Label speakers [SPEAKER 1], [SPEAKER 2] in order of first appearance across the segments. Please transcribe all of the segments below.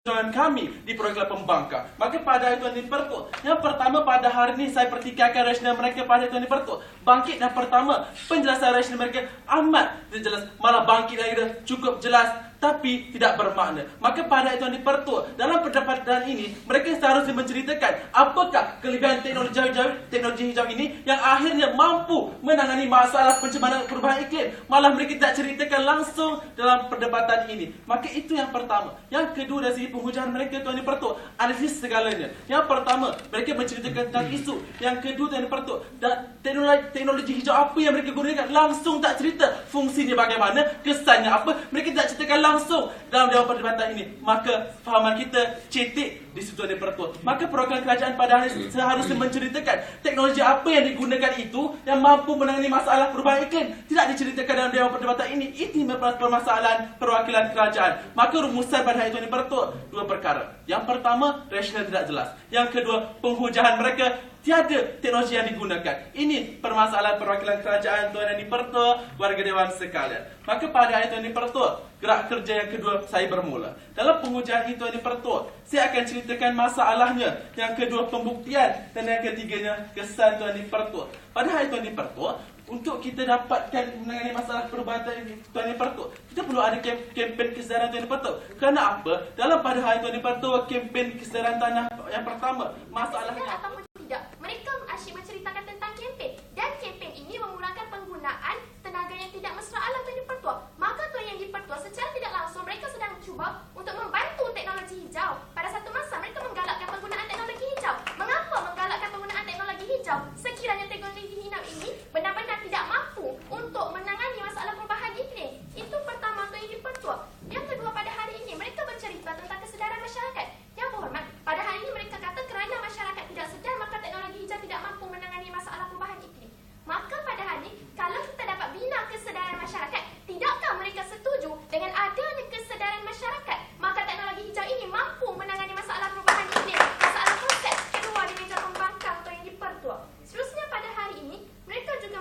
[SPEAKER 1] perjuangan kami di program pembangkang. Maka pada itu yang dipertuk. Yang pertama pada hari ini saya pertikaikan rasional mereka pada itu yang dipertuk. Bangkit yang pertama, penjelasan rasional mereka amat jelas. Malah bangkit lagi dah cukup jelas tapi tidak bermakna. Maka pada itu yang dipertuk. Dalam pendapatan ini, mereka seharusnya menceritakan apakah kelebihan teknologi hijau ini yang akhirnya mampu menangani masalah pencemaran perubahan iklim. Malah mereka tidak ceritakan langsung dalam perdebatan ini. Maka itu yang pertama. Yang kedua dari segi penghujatan mereka itu yang dipertuk. Analisis segalanya. Yang pertama, mereka menceritakan tentang isu. Yang kedua yang dipertuk. Dan teknologi hijau apa yang mereka gunakan. Langsung tak cerita fungsinya bagaimana, kesannya apa. Mereka tak ceritakan langsung dalam dewan perdebatan ini. Maka fahaman kita cetek di situ ada pertua. Maka perwakilan kerajaan pada hari seharusnya menceritakan teknologi apa yang digunakan itu yang mampu menangani masalah perubahan iklim. Tidak diceritakan dalam dewan perdebatan ini. Itu permasalahan perwakilan kerajaan. Maka rumusan pada hari itu ada pertua. Dua perkara. Yang pertama, rasional tidak jelas. Yang kedua, penghujatan mereka tiada teknologi yang digunakan. Ini permasalahan perwakilan kerajaan Tuan Yang Dipertua, warga dewan sekalian. Maka pada hari Tuan Yang Dipertua, gerak kerja yang kedua saya bermula. Dalam penghujatan itu Tuan Yang Dipertua, saya akan ceritakan masalahnya. Yang kedua pembuktian dan yang ketiganya kesan Tuan Yang Dipertua. Pada hari Tuan Yang Dipertua, untuk kita dapatkan menangani masalah perubatan Tuan Yang Dipertua, kita perlu ada kempen kesedaran Tuan Yang Dipertua. Kerana apa? Dalam pada hari Tuan Yang Dipertua, kempen kesedaran tanah yang pertama, masalahnya
[SPEAKER 2] tidak. Mereka asyik menceritakan tentang kempen. Dan kempen ini mengurangkan penggunaan tenaga yang tidak mesra alam Tuan Yang Dipertua. Maka Tuan Yang Dipertua secara tidak langsung mereka sedang cuba untuk membantu teknologi hijau. Pada satu masa mereka menggalakkan penggunaan teknologi hijau. Mengapa menggalakkan penggunaan teknologi hijau? Sekiranya teknologi hijau ini benar-benar tidak mampu untuk menangani masalah perubahan iklim. Itu pertama Tuan Yang Dipertua. Yang kedua, pada hari ini mereka bercerita tentang kesedaran masyarakat. Yang berhormat, pada hari ini mereka kata kerana masyarakat tidak sedar maka teknologi hijau tidak mampu menangani masalah perubahan iklim. Maka pada hari ini, kalau kita dapat bina kesedaran masyarakat, tidakkah mereka setuju dengan adanya kesedaran masyarakat? Maka teknologi hijau ini mampu menangani masalah perubahan iklim. Masalah konsep kedua di meja pembangkang Tuan Yang Dipertua. Seterusnya pada hari ini, mereka juga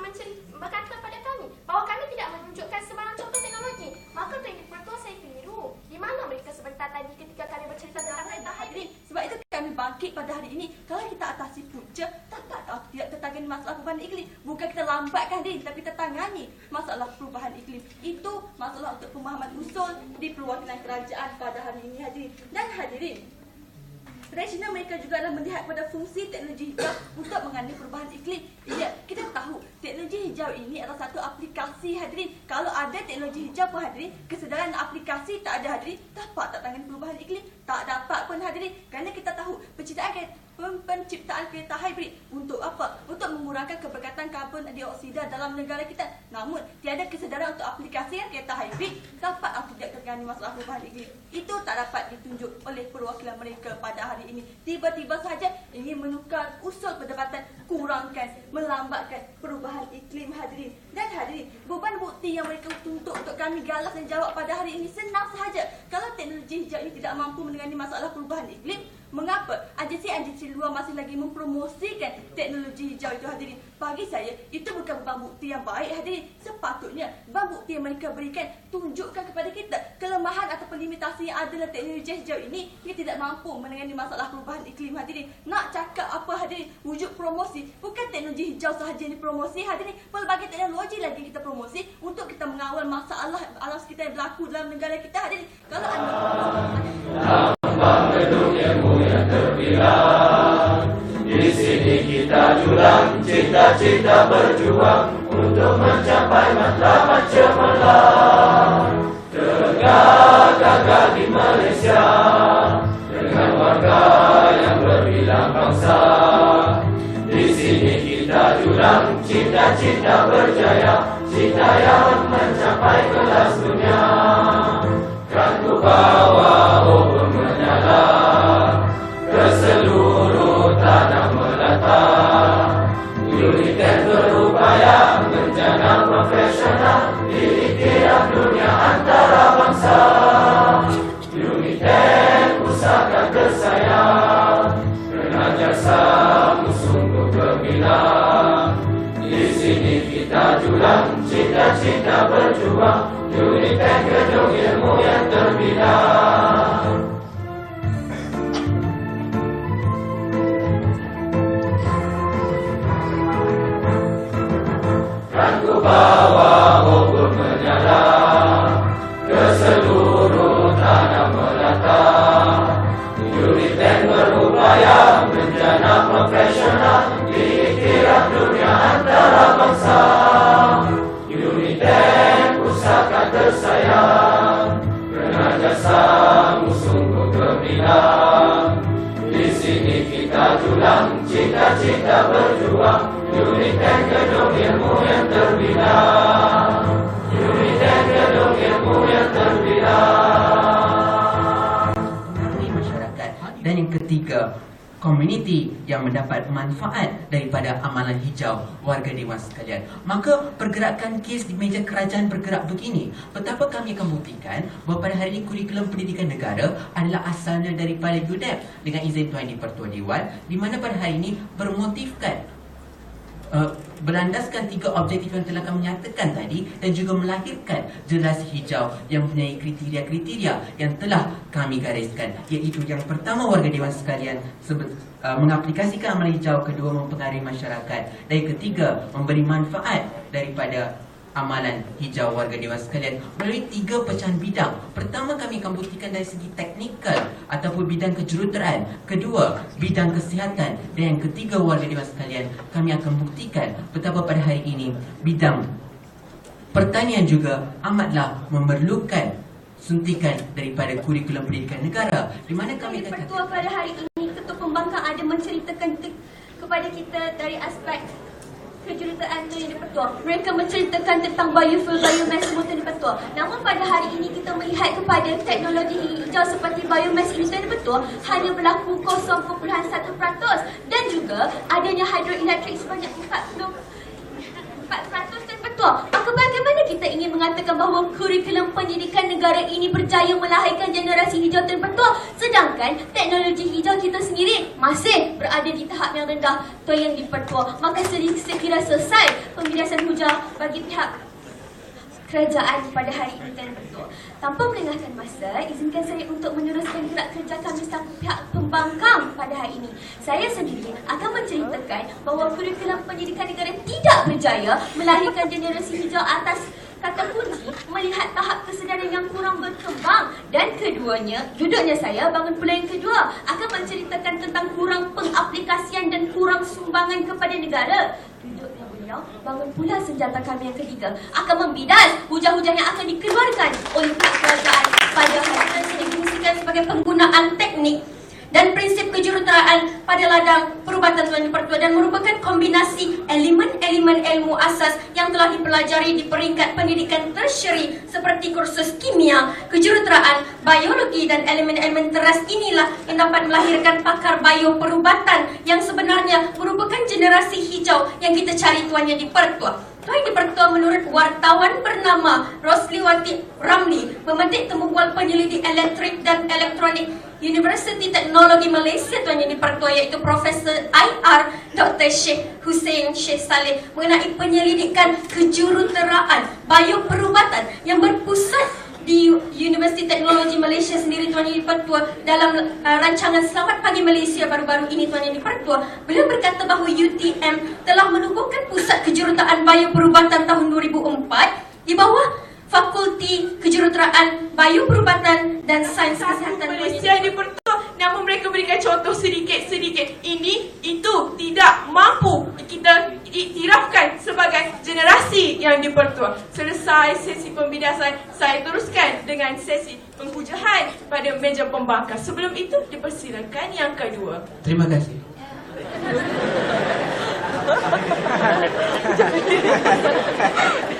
[SPEAKER 2] berkata pada kami bahawa kami tidak menunjukkan sembarang contoh teknologi. Maka Tuan Yang Dipertua, saya keliru. Di mana mereka sebentar tadi ketika kami bercerita tentang kereta hybrid?
[SPEAKER 3] Sebab itu kami bangkit pada hari ini. Kalau kita atasi punca, tidak tertangani masalah perubahan iklim. Bukan kita lambatkan diri, tapi kita tangani masalah perubahan iklim. Itu masalah untuk pemahaman usul di perwakilan kerajaan pada hari ini, hadirin. Dan hadirin, rasional mereka juga adalah melihat pada fungsi teknologi hijau untuk menangani perubahan iklim. Ya, kita tahu teknologi hijau ini adalah satu aplikasi, hadirin. Kalau ada teknologi hijau pun, hadirin, kesedaran aplikasi tak ada, hadirin, dapat tak tangani perubahan iklim? Tak dapat pun, hadirin. Kerana kita tahu penciptaan kereta hybrid untuk apa? Untuk mengurangkan keberkatan karbon dioksida dalam negara kita. Namun, tiada kesedaran untuk aplikasi kereta hybrid dapat atau tidak terganggu masalah perubahan iklim. Itu tak dapat ditunjuk oleh perwakilan mereka pada hari ini. Tiba-tiba saja ingin menukar usul perdebatan, kurangkan, melambatkan perubahan iklim, hadirin. Dan hadirin, beban bukti yang mereka tuntut untuk kami galas dan jawab pada hari ini senang sahaja. Kalau teknologi hijau ini tidak mampu menangani masalah perubahan iklim, mengapa agensi-agensi luar masih lagi mempromosikan teknologi hijau itu, hadirin? Bagi saya, itu bukan beban bukti yang baik, hadirin. Sepatutnya, beban bukti yang mereka berikan tunjukkan kepada kita kelemahan atau limitasi yang ada dalam teknologi hijau ini. Ia tidak mampu menangani masalah perubahan iklim, hadirin. Nak cakap apa, hadirin? Wujud promosi. Bukan teknologi hijau sahaja yang dipromosi, hadirin. Pelbagai teknologi lagi kita promosi untuk kita mengawal masalah alam sekitar yang berlaku dalam negara kita, hadirin. Kalau anda
[SPEAKER 4] gedung ilmu yang terbilang, di sini kita julang, cita-cita berjuang untuk mencapai matlamat cemerlang. Tegak gagah di Malaysia dengan warga yang berbilang bangsa. Di sini kita julang, cita-cita berjaya, cita yang mencapai kelas dunia. Kan ku bawa obor menyala ke seluruh tanah melata. United berupaya menjana profesional di tiap dunia antara bangsa. United usahakan bersayang dengan jasamu sungguh gemilang. Di sini kita julang, cita-cita berjuang. United gedung ilmu yang terbilang. terbina. Di sini kita julang cita-cita berjuang, unit dan gedung ilmu yang terbina. Unit dan gedung ilmu yang terbina.
[SPEAKER 5] Masyarakat. Dan yang ketiga, komuniti yang mendapat manfaat daripada amalan hijau warga dewan sekalian. Maka pergerakan kes di meja kerajaan bergerak begini. Betapa kami akan buktikan bahawa pada hari ini kurikulum pendidikan negara adalah asalnya daripada UNEP dengan izin Tuan Di-Pertua Dewan, di mana pada hari ini bermotifkan berlandaskan 3 objektif yang telah kami nyatakan tadi dan juga melahirkan generasi hijau yang mempunyai kriteria-kriteria yang telah kami gariskan, iaitu yang pertama warga dewan sekalian mengaplikasikan amalan hijau, kedua mempengaruhi masyarakat, dan yang ketiga memberi manfaat daripada amalan hijau warga dewan sekalian melalui 3 pecahan bidang. Pertama, kami akan buktikan dari segi teknikal ataupun bidang kejuruteraan. Kedua, bidang kesihatan. Dan yang ketiga, warga dewan sekalian, kami akan buktikan betapa pada hari ini bidang pertanian juga amatlah memerlukan suntikan daripada kurikulum pendidikan negara, di mana kami akan
[SPEAKER 3] Pertua pada hari ini, Ketua Pembangkang ada menceritakan kepada kita dari aspek kejuruteraan Tuan Di-Pertua. Mereka menceritakan tentang biofuel, biomass semua Tuan Di-Pertua. Namun pada hari ini kita melihat kepada teknologi hijau seperti biomass ini Tuan Di-Pertua hanya berlaku 0.1% dan juga adanya hydroelectric sebanyak 4% Tuan Di-Pertua. Maka bagaimana kita ingin mengatakan bahawa kurikulum pendidikan negara ini berjaya melahirkan generasi hijau Tuan Di-Pertua, sedangkan teknologi hijau kita sendiri masih berada di tahap yang rendah Tuan Di-Pertua. Maka sekira selesai pembidasan hujah bagi pihak kerajaan pada hari ini Tuan Di-Pertua. Tanpa melengahkan masa, izinkan saya untuk meneruskan gerak kerja kami selaku pihak pembangkang pada hari ini. Saya sendiri akan menceritakan bahawa kurikulum pendidikan negara tidak berjaya melahirkan generasi hijau atas kata kunci melihat tahap kesedaran yang kurang berkembang, dan keduanya, duduknya saya bangun pula yang kedua akan menceritakan tentang kurang pengaplikasian dan kurang sumbangan kepada negara. Duduknya beliau bangun pula senjata kami yang ketiga akan membidas hujah-hujah yang akan dikeluarkan oleh pihak kerajaan pada hari ini difungsikan sebagai penggunaan teknik dan prinsip kejuruteraan pada ladang perubatan Tuan Di-Pertua dan merupakan kombinasi elemen-elemen ilmu asas yang telah dipelajari di peringkat pendidikan tertiary seperti kursus kimia, kejuruteraan, biologi dan elemen-elemen teras inilah yang dapat melahirkan pakar bio perubatan yang sebenarnya merupakan generasi hijau yang kita cari Tuan Di-Pertua. Tuan Di-Pertua menurut wartawan bernama Rosliwati Ramli, pemetik temubual penyelidik elektrik dan elektronik Universiti Teknologi Malaysia Tuan Di-Pertua, iaitu Profesor IR Dr. Sheikh Hussein Sheikh Saleh mengenai penyelidikan kejuruteraan bioperubatan yang berpusat di Universiti Teknologi Malaysia sendiri Tuan Di-Pertua. Dalam rancangan Selamat Pagi Malaysia baru-baru ini Tuan Di-Pertua, beliau berkata bahawa UTM telah menubuhkan pusat kejuruteraan bioperubatan tahun 2004 di bawah Fakulti Kejuruteraan Bioperubatan dan Sains Kesihatan
[SPEAKER 6] Malaysia Di-Pertua. Namun mereka berikan contoh sedikit-sedikit. Ini, itu tidak mampu kita iktirafkan sebagai generasi yang Di-Pertua. Selesai sesi pembidasan, saya teruskan dengan sesi penghujahan pada meja pembangkang. Sebelum itu, dipersilakan yang kedua.
[SPEAKER 5] Terima kasih.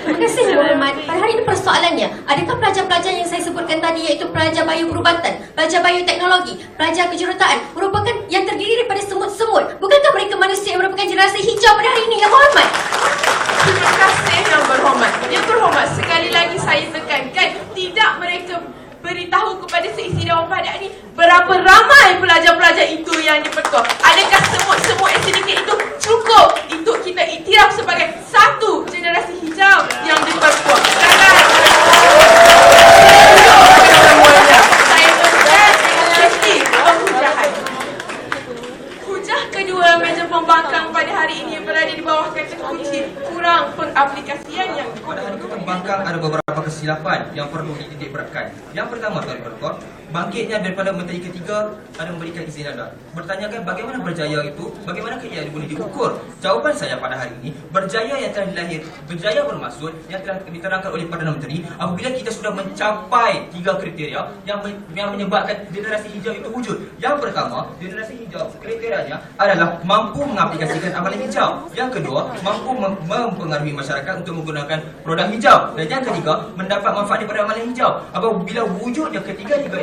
[SPEAKER 2] Terima kasih Yang Berhormat. Pada hari ini persoalannya, adakah pelajar-pelajar yang saya sebutkan tadi, iaitu pelajar bioperubatan, pelajar bioteknologi, pelajar kejuruteraan merupakan yang terdiri daripada semut-semut? Bukankah mereka manusia yang merupakan generasi hijau pada hari ini Yang Berhormat?
[SPEAKER 6] Terima kasih Yang Berhormat. Yang Berhormat, sekali lagi saya tekankan, tidak mereka beritahu kepada seisi Dewan pada ini berapa ramai pelajar-pelajar itu yang Di-Pertua. Adakah semut-semut yang sedikit itu cukup untuk kita iktiraf sebagai satu generasi hijau yang Di-Pertua? Saya teruskan dengan sesi penghujahan. Hujah kedua meja pembangkang pada hari ini berada di bawah kata kunci kurang pengaplikasian yang
[SPEAKER 7] Pada hari ini pembangkang ada beberapa kesilapan yang perlu dititik beratkan. Yang pertama Tuan Di-Pertua, Bangkitnya daripada menteri ketiga ada memberikan izin anda. Bertanyakan bagaimana berjaya itu, bagaimana ia boleh diukur. Jawapan saya pada hari ini, berjaya yang telah dilahir, berjaya bermaksud yang telah diterangkan oleh Perdana Menteri apabila kita sudah mencapai 3 kriteria yang menyebabkan generasi hijau itu wujud. Yang pertama, generasi hijau kriterianya adalah mampu mengaplikasikan amalan hijau. Yang kedua, mampu mempengaruhi masyarakat untuk menggunakan produk hijau. Dan yang ketiga, mendapat manfaat daripada amalan hijau. Apabila wujudnya ketiga-tiga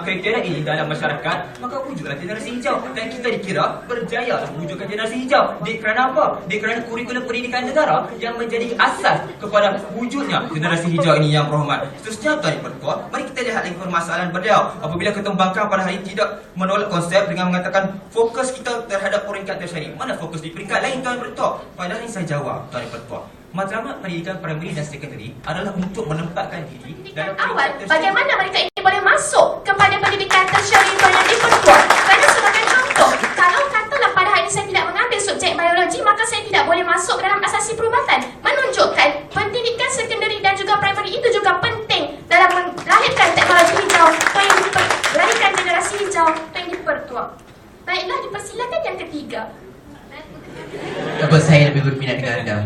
[SPEAKER 7] kriteria ini dalam masyarakat, maka wujudlah generasi hijau. Dan kita dikira berjaya mewujudkan generasi hijau. Kerana apa? Kerana kurikulum pendidikan negara yang menjadi asas kepada wujudnya generasi hijau ini yang berhormat. Seterusnya Tuan Pertua, mari kita lihat lagi permasalahan beliau. Apabila Ketua Bangka pada hari ini tidak menolak konsep dengan mengatakan fokus kita terhadap peringkat tersyari. Mana fokus di peringkat lain Tuan Pertua? Padahal ini saya jawab Tuan Pertua. Matlamat pendidikan primary dan sekondari adalah untuk menempatkan diri dalam
[SPEAKER 2] awal, bagaimana mereka ini boleh masuk kepada pendidikan tersyari Tuan Yang Dipertua? Kerana sebagai contoh, kalau katalah pada hari ini saya tidak mengambil subjek biologi, maka saya tidak boleh masuk dalam asasi perubatan. Menunjukkan pendidikan sekondari dan juga primary itu juga penting dalam melahirkan teknologi hijau Tuan Yang Dipertua, melahirkan generasi hijau Tuan Yang Dipertua. Baiklah, dipersilakan yang ketiga.
[SPEAKER 5] Apa saya lebih berminat dengan anda?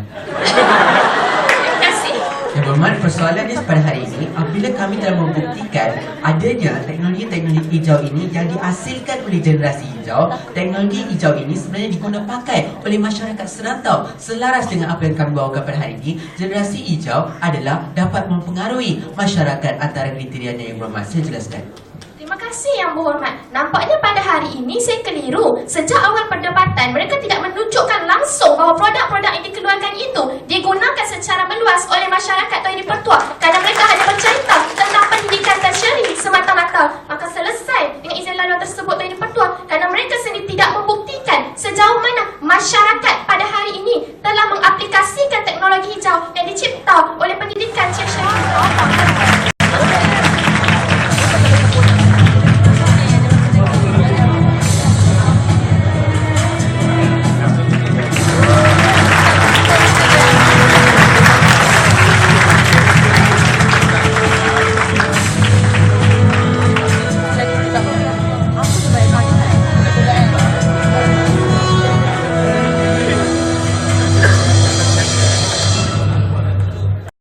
[SPEAKER 2] Terima kasih.
[SPEAKER 5] Yang berhormat, persoalannya pada hari ini, apabila kami telah membuktikan adanya teknologi-teknologi hijau ini yang dihasilkan oleh generasi hijau, teknologi hijau ini sebenarnya diguna pakai oleh masyarakat serantau. Selaras dengan apa yang kami bawakan pada hari ini, generasi hijau adalah dapat mempengaruhi masyarakat antara kriterianya yang berhormat. Saya jelaskan.
[SPEAKER 2] Terima kasih Yang Berhormat. Nampaknya pada hari ini saya keliru. Sejak awal perdebatan, mereka tidak menunjukkan langsung bahawa produk-produk yang dikeluarkan itu digunakan secara meluas oleh masyarakat Tuan Yang Dipertua. Kerana mereka hanya bercerita tentang pendidikan tersyari semata-mata. Maka selesai dengan izin laluan tersebut Tuan Yang Dipertua. Kerana mereka sendiri tidak membuktikan sejauh mana masyarakat